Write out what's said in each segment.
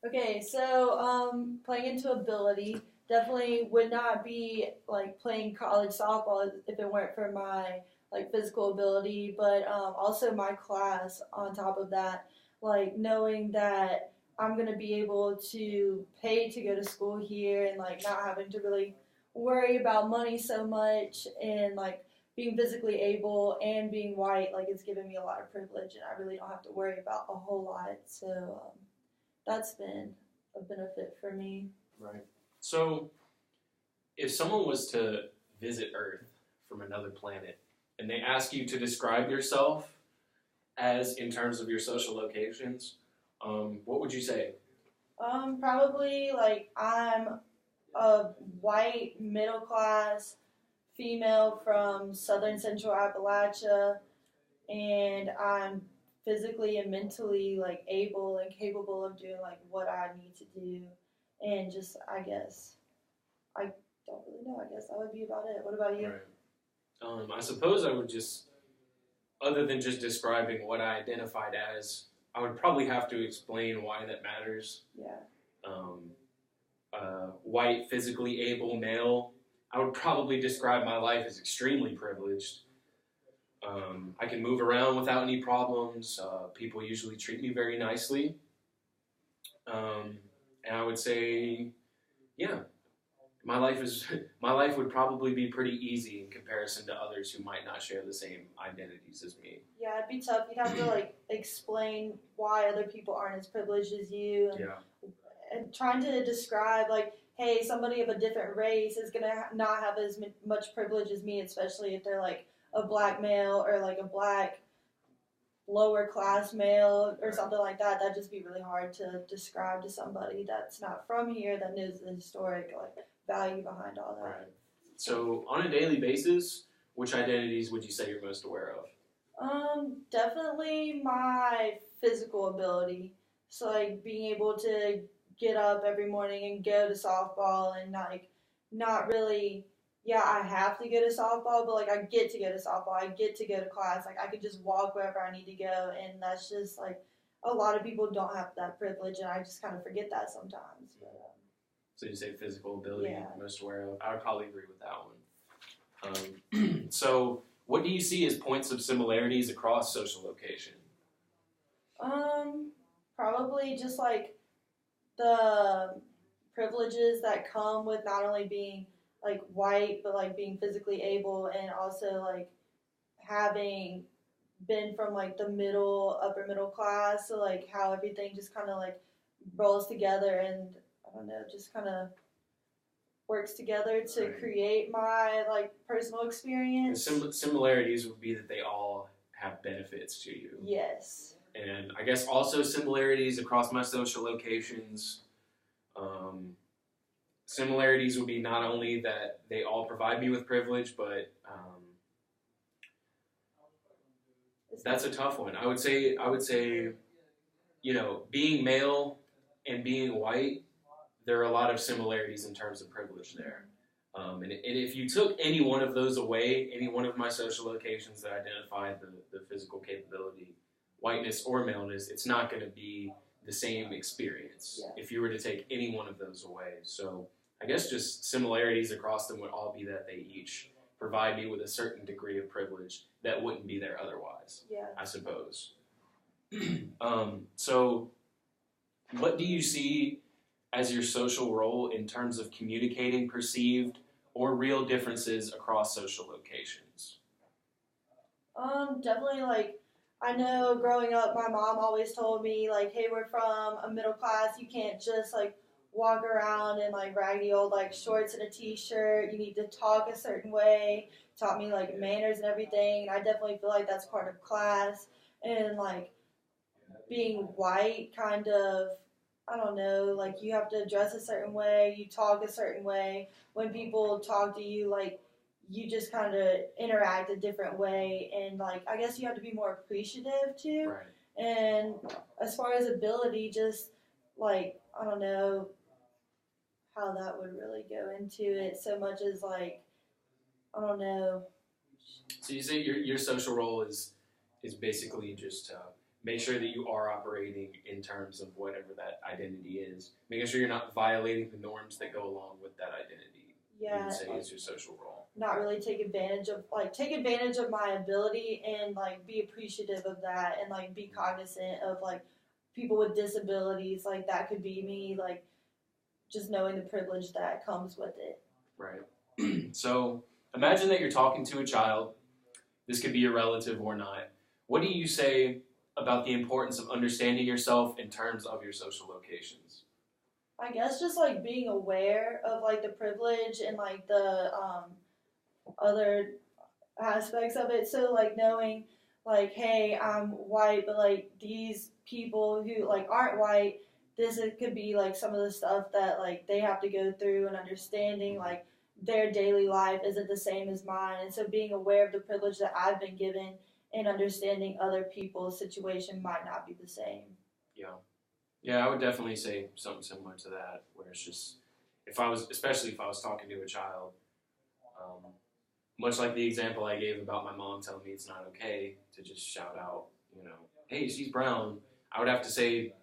Okay, so playing into ability definitely would not be like playing college softball if it weren't for my like physical ability, but also my class on top of that, like knowing that I'm gonna be able to pay to go to school here and like not having to really worry about money so much and like being physically able and being white, like it's given me a lot of privilege and I really don't have to worry about a whole lot. So that's been a benefit for me. Right. So, if someone was to visit Earth from another planet and they ask you to describe yourself as in terms of your social locations, what would you say? Probably like I'm a white middle class female from southern central Appalachia, and I'm physically and mentally like able and capable of doing like what I need to do, and just I guess I don't really know. I guess that would be about it. What about you? Right. I suppose I would just, other than just describing what I identified as, I would probably have to explain why that matters. Yeah. Um, White, physically able male, I would probably describe my life as extremely privileged. I can move around without any problems. People usually treat me very nicely. And I would say, yeah, my life is my life would probably be pretty easy in comparison to others who might not share the same identities as me. Yeah, it'd be tough. You'd have to like explain why other people aren't as privileged as you, Yeah. and trying to describe like, hey, somebody of a different race is gonna not have as much privilege as me, especially if they're like a black male or like a black lower class male or something like that. That'd just be really hard to describe to somebody that's not from here that knows the historic like value behind all that. Right. So, on a daily basis, which identities would you say you're most aware of? Definitely my physical ability. So like being able to get up every morning and go to softball and like not really yeah, I have to go to softball, but like I get to go to softball. I get to go to class. Like I could just walk wherever I need to go and that's just like a lot of people don't have that privilege and I just kind of forget that sometimes. But So you say physical ability, yeah. most aware of. I would probably agree with that one. So, what do you see as points of similarities across social location? Probably just like the privileges that come with not only being like white but like being physically able and also like having been from like the middle upper middle class, so like how everything just kind of like rolls together and I don't know, just kind of works together to Right. create my like personal The experience. similarities would be that they all have benefits to you. Yes. And I guess also similarities across my social locations. Similarities would be not only that they all provide me with privilege, but that's a tough one. I would say, being male and being white, there are a lot of similarities in terms of privilege there. And if you took any one of those away, any one of my social locations that identified the physical capability, whiteness or maleness, it's not going to be the same experience if you were to take any one of those away. So I guess just similarities across them would all be that they each provide me with a certain degree of privilege that wouldn't be there otherwise, I suppose. So what do you see as your social role in terms of communicating perceived or real differences across social locations? Definitely like I know growing up my mom always told me like, hey, we're from a middle class, you can't just like walk around in like raggedy old like shorts and a t-shirt. You need to talk a certain way. Taught me like manners and everything. And I definitely feel like that's part of class. And like being white kind of I don't know, like you have to dress a certain way, you talk a certain way. When people talk to you, like you just kind of interact a different way, and like I guess you have to be more appreciative too. Right. And as far as ability, just like I don't know how that would really go into it so much as like I don't know. So you say your social role is basically just make sure that you are operating in terms of whatever that identity is. Making sure you're not violating the norms that go along with that identity. Yeah, you would say is your social role. Not really take advantage of my ability and like be appreciative of that and like be cognizant of like people with disabilities. Like that could be me, like just knowing the privilege that comes with it. Right. So imagine that you're talking to a child. This could be a relative or not. What do you say about the importance of understanding yourself in terms of your social locations? I guess just like being aware of like the privilege and like the other aspects of it. So like knowing like, hey, I'm white, but like these people who like aren't white, could be like some of the stuff that like they have to go through, and understanding like their daily life isn't the same as mine. And so being aware of the privilege that I've been given and understanding other people's situation might not be the same. Yeah, I would definitely say something similar to that, where it's just, especially if I was talking to a child, much like the example I gave about my mom telling me it's not okay to just shout out, hey, she's brown. I would have to say,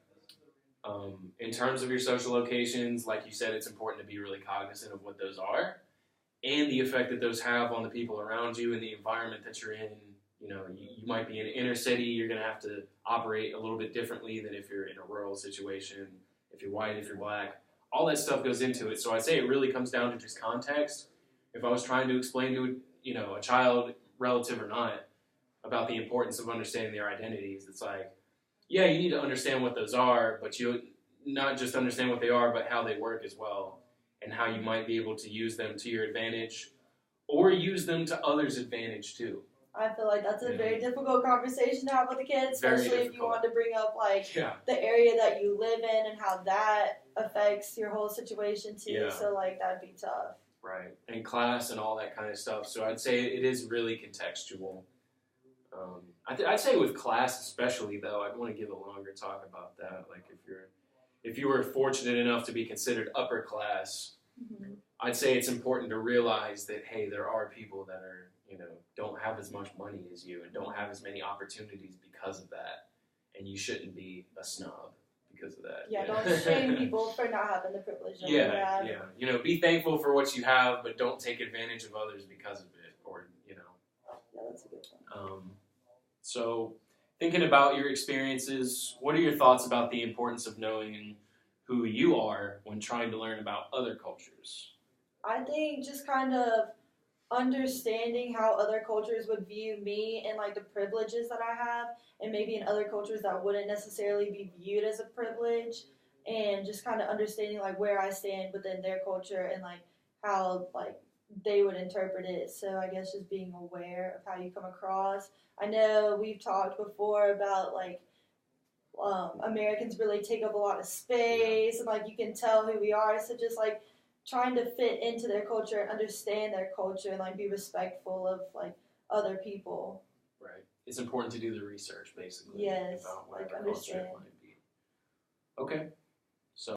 in terms of your social locations, like you said, it's important to be really cognizant of what those are and the effect that those have on the people around you and the environment that you're in. You might be in an inner city, you're going to have to operate a little bit differently than if you're in a rural situation, if you're white, if you're black. All that stuff goes into it. So I'd say it really comes down to just context. If I was trying to explain to a child, relative or not, about the importance of understanding their identities, it's like, yeah, you need to understand what those are, but you not just understand what they are, but how they work as well, and how you might be able to use them to your advantage or use them to others' advantage too. I feel like that's a very difficult conversation to have with the kids, especially if you want to bring up the area that you live in and how that affects your whole situation too. Yeah. So that'd be tough. Right, and class and all that kind of stuff. So I'd say it is really contextual. I'd say with class especially, though, I'd want to give a longer talk about that. Like if you were fortunate enough to be considered upper class, mm-hmm. I'd say it's important to realize that, hey, there are people that are, don't have as much money as you and don't have as many opportunities because of that, and you shouldn't be a snob because of that. Yeah, don't shame people for not having the privilege that you have. Yeah. Be thankful for what you have, but don't take advantage of others because of it, or. Yeah, that's a good one. So, thinking about your experiences, what are your thoughts about the importance of knowing who you are when trying to learn about other cultures? I think just kind of understanding how other cultures would view me and the privileges that I have, and maybe in other cultures that wouldn't necessarily be viewed as a privilege, and just kind of understanding where I stand within their culture and how they would interpret it. So I guess just being aware of how you come across. I know we've talked before about Americans really take up a lot of space, and you can tell who we are. So just trying to fit into their culture and understand their culture and be respectful of other people. Right. It's important to do the research basically. Yes. About whatever culture it might be. Okay.